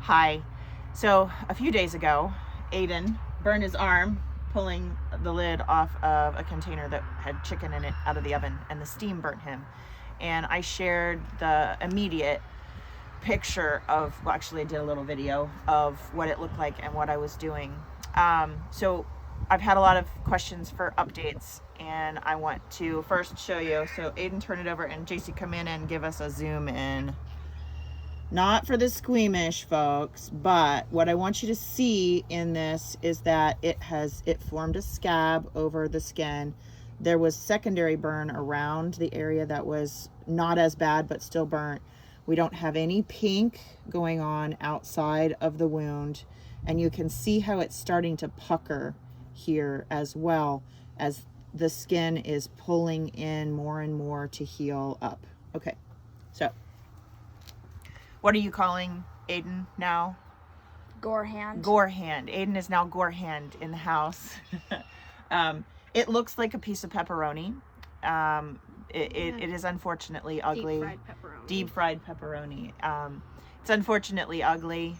Hi. So a few days ago, Aidan burned his arm pulling the lid off of a container that had chicken in it out of the oven, and the steam burnt him. And I shared the immediate picture of, well, actually I did a little video of what it looked like and what I was doing. So I've had a lot of questions for updates, and I want to first show you. So Aidan, turn it over, and JC, come in and give us a zoom in. Not for the squeamish folks, but what I want you to see in this is that it formed a scab over the skin. There was secondary burn around the area that was not as bad, but still burnt. We don't have any pink going on outside of the wound, and you can see how it's starting to pucker here as well as the skin is pulling in more and more to heal up. Okay, so what are you calling Aidan now? Gorehand. Gorehand. Aidan is now Gorehand in the house. It looks like a piece of pepperoni. It is unfortunately ugly. Deep fried pepperoni. It's unfortunately ugly.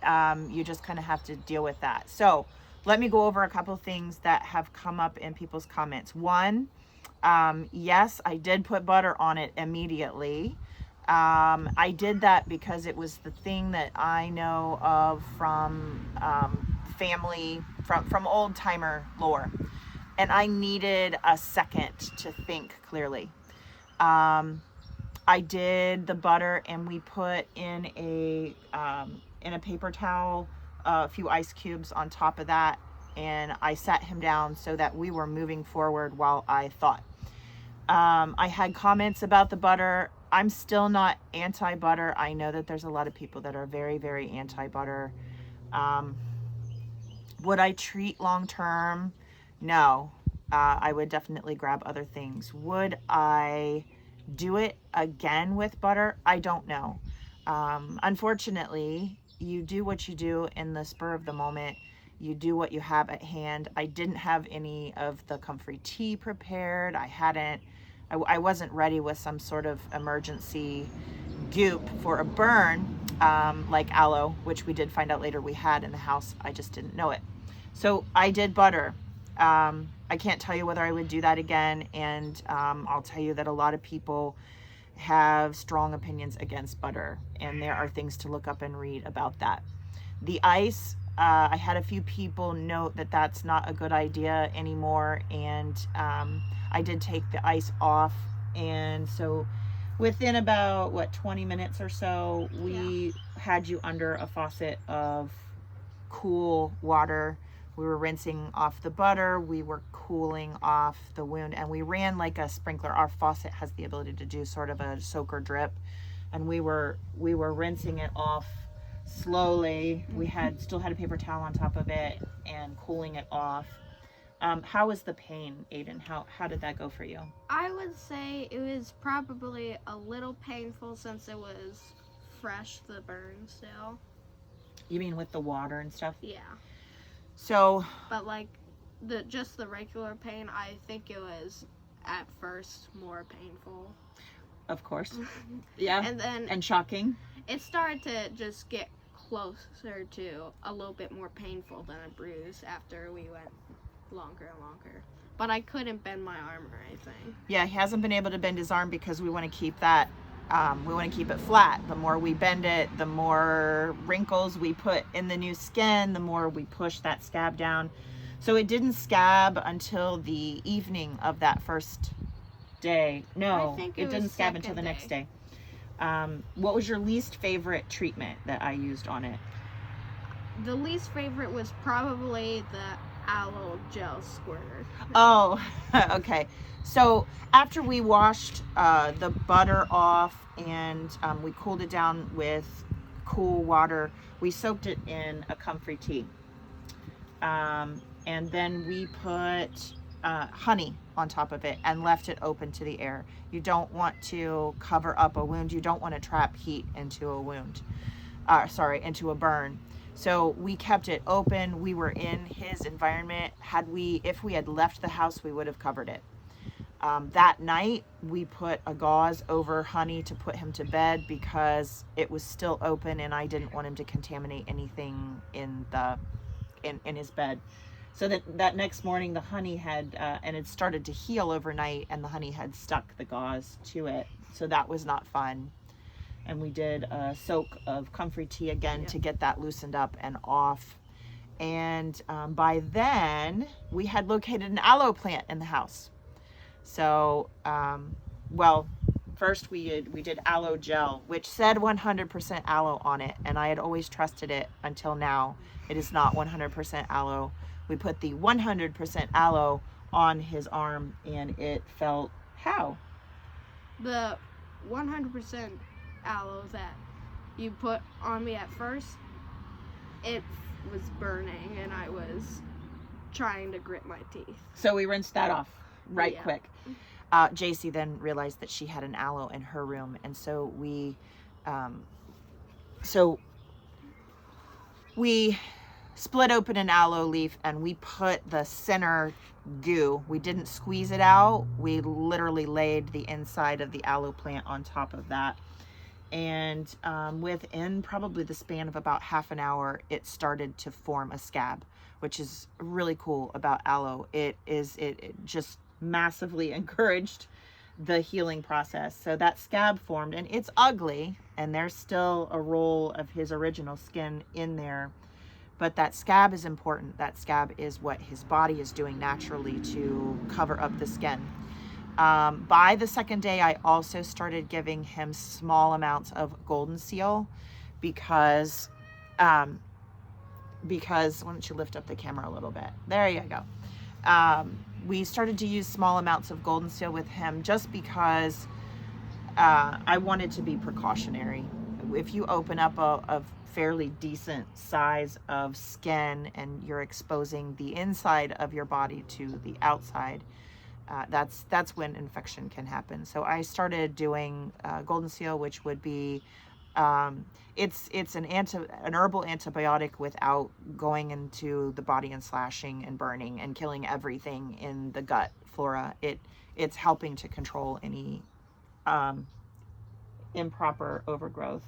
You just kind of have to deal with that. So let me go over a couple things that have come up in people's comments. One, yes, I did put butter on it immediately. I did that because it was the thing that I know of from family, from old timer lore, and I needed a second to think clearly. I did the butter, and we put in a paper towel a few ice cubes on top of that, and I sat him down so that we were moving forward while I thought. I had comments about the butter. I'm still not anti-butter. I know that there's a lot of people that are very, very anti-butter. Would I treat long-term? No. I would definitely grab other things. Would I do it again with butter? I don't know. Unfortunately, you do what you do in the spur of the moment. You do what you have at hand. I didn't have any of the comfrey tea prepared. I wasn't ready with some sort of emergency goop for a burn, like aloe, which we did find out later we had in the house. I just didn't know it. So I did butter. I can't tell you whether I would do that again, and I'll tell you that a lot of people have strong opinions against butter, and there are things to look up and read about that. The ice, I had a few people note that that's not a good idea anymore, and I did take the ice off, and so within about 20 minutes or so, we had you under a faucet of cool water. We were rinsing off the butter, we were cooling off the wound, and we ran like a sprinkler. Our faucet has the ability to do sort of a soaker drip, and we were rinsing it off slowly. We still had a paper towel on top of it and cooling it off. How was the pain, Aidan? How did that go for you? I would say it was probably a little painful since it was fresh, the burn still. You mean with the water and stuff? Yeah. So, but like just the regular pain, I think it was at first more painful. Of course. Yeah. And shocking. It started to just get closer to a little bit more painful than a bruise after we went longer and longer. But I couldn't bend my arm or anything. Yeah, he hasn't been able to bend his arm because we want to keep that. We want to keep it flat. The more we bend it, the more wrinkles we put in the new skin, the more we push that scab down. So it didn't scab until the evening of that first day. No, it didn't scab until the next day. What was your least favorite treatment that I used on it? The least favorite was probably the aloe gel squirter. Oh, okay. So after we washed the butter off and we cooled it down with cool water, we soaked it in a comfrey tea. And then we put honey on top of it and left it open to the air. You don't want to cover up a wound. You don't want to trap heat into a wound. Into a burn. So we kept it open. We were in his environment. If we had left the house, we would have covered it. That night, we put a gauze over Honey to put him to bed because it was still open and I didn't want him to contaminate anything in his bed. So that next morning, the Honey had, and it started to heal overnight, and the Honey had stuck the gauze to it. So that was not fun. And we did a soak of comfrey tea again to get that loosened up and off. And by then, we had located an aloe plant in the house. So, well, first we did aloe gel, which said 100% aloe on it, and I had always trusted it until now. It is not 100% aloe. We put the 100% aloe on his arm, and it felt how? The 100% aloe that you put on me at first, it was burning, and I was trying to grit my teeth. So we rinsed that off quick. JC then realized that she had an aloe in her room, and so we split open an aloe leaf and we put the center goo. We didn't squeeze it out. We literally laid the inside of the aloe plant on top of that. And within probably the span of about half an hour, it started to form a scab, which is really cool about aloe. It just massively encouraged the healing process. So that scab formed, and it's ugly, and there's still a roll of his original skin in there, but that scab is important. That scab is what his body is doing naturally to cover up the skin. By the second day, I also started giving him small amounts of golden seal because why don't you lift up the camera a little bit? There you go. We started to use small amounts of golden seal with him just because I wanted to be precautionary. If you open up a fairly decent size of skin and you're exposing the inside of your body to the outside, that's when infection can happen. So I started doing golden seal, which would be it's an herbal antibiotic without going into the body and slashing and burning and killing everything in the gut flora. It's helping to control any improper overgrowth.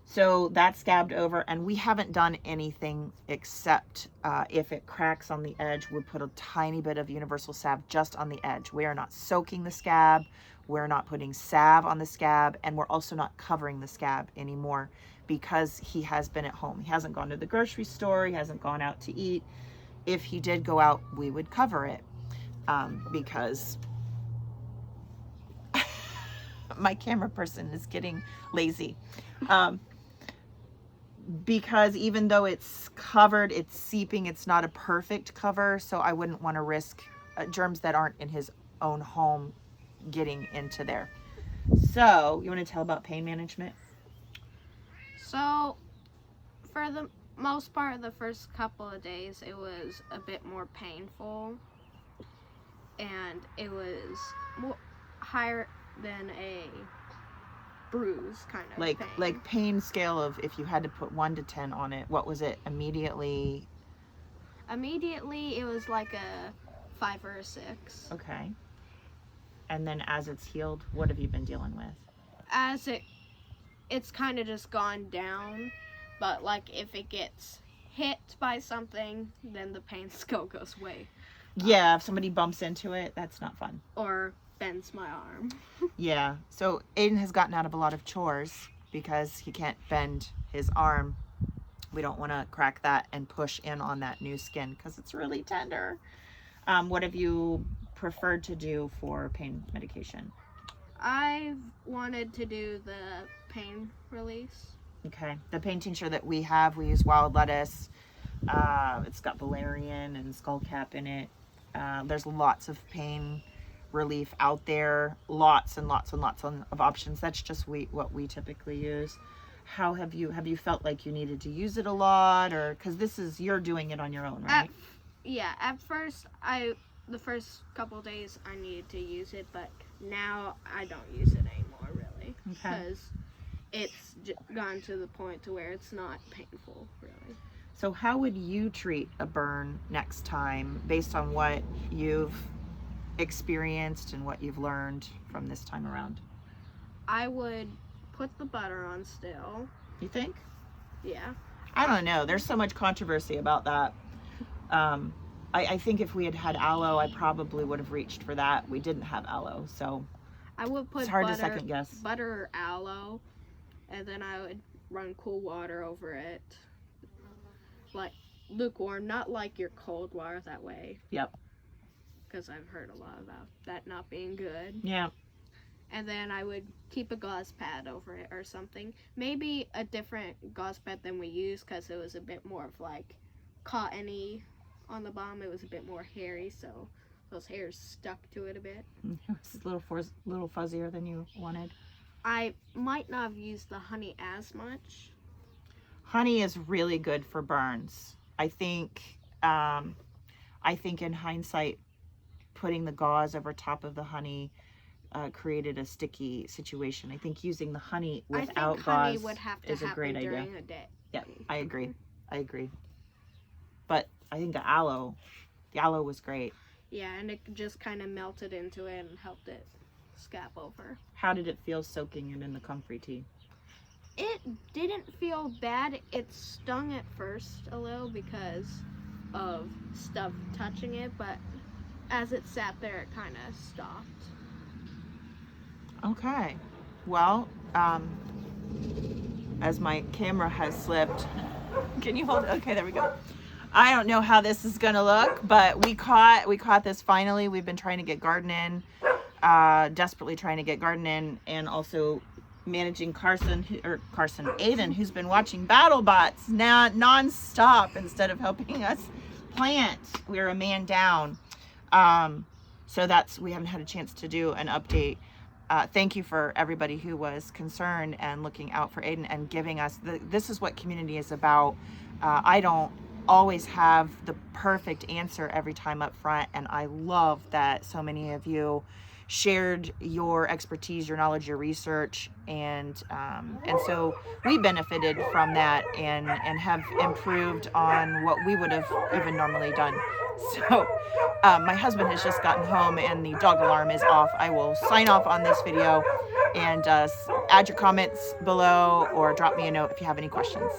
So that scabbed over, and we haven't done anything except if it cracks on the edge, we'll put a tiny bit of universal salve just on the edge. We are not soaking the scab, we're not putting salve on the scab, and we're also not covering the scab anymore because he has been at home. He hasn't gone to the grocery store, he hasn't gone out to eat. If he did go out, we would cover it because my camera person is getting lazy. Because even though it's covered, it's seeping, it's not a perfect cover, so I wouldn't want to risk germs that aren't in his own home getting into there. So, you want to tell about pain management? So, for the most part of the first couple of days, it was a bit more painful, and it was more higher than a bruise kind of pain. Like pain scale of, if you had to put 1 to 10 on it, what was it immediately? Immediately it was like a 5 or a 6. Okay. And then as it's healed, what have you been dealing with? As it's kind of just gone down, but like if it gets hit by something, then the pain still goes away. Yeah, if somebody bumps into it, that's not fun. Or bends my arm. Yeah, so Aidan has gotten out of a lot of chores because he can't bend his arm. We don't want to crack that and push in on that new skin because it's really tender. What have you preferred to do for pain medication? I've wanted to do the pain release. Okay, the pain tincture that we use wild lettuce. It's got valerian and skullcap in it. There's lots of pain relief out there, lots and lots and lots of options. That's just what we typically use. How have you felt like you needed to use it a lot, or because you're doing it on your own, right? At first the first couple of days I needed to use it, but now I don't use it anymore really, because it's gone to the point to where it's not painful really. So how would you treat a burn next time based on what you've experienced and what you've learned from this time around? I would put the butter on still. You think? Yeah. I don't know. There's so much controversy about that. I think if we had had aloe, I probably would have reached for that. We didn't have aloe, so I would put it's hard to second guess. butter or aloe, and then I would run cool water over it. Like lukewarm, not like your cold water that way. Yep. Because I've heard a lot about that not being good. Yeah. And then I would keep a gauze pad over it or something. Maybe a different gauze pad than we used because it was a bit more of like cottony on the bottom. It was a bit more hairy, so those hairs stuck to it a bit. It was a little fuzzier than you wanted. I might not have used the honey as much. Honey is really good for burns. I think in hindsight, putting the gauze over top of the honey created a sticky situation. I think using the honey without honey gauze would have to is a great idea. during a day. Yeah, I agree. But I think the aloe was great. Yeah, and it just kind of melted into it and helped it scab over. How did it feel soaking it in the comfrey tea? It didn't feel bad. It stung at first a little because of stuff touching it, but as it sat there, it kind of stopped. Okay. Well, as my camera has slipped, can you hold it? Okay, there we go. I don't know how this is gonna look, but we caught this finally. We've been trying to get garden in, desperately trying to get garden in, and also managing Aidan, who's been watching BattleBots now non-stop instead of helping us plant. We're a man down. So we haven't had a chance to do an update. Thank you for everybody who was concerned and looking out for Aidan and giving us this is what community is about. I don't always have the perfect answer every time up front, and I love that so many of you shared your expertise, your knowledge, your research, and so we benefited from that and have improved on what we would have even normally done. So my husband has just gotten home and the dog alarm is off. I will sign off on this video and add your comments below or drop me a note if you have any questions.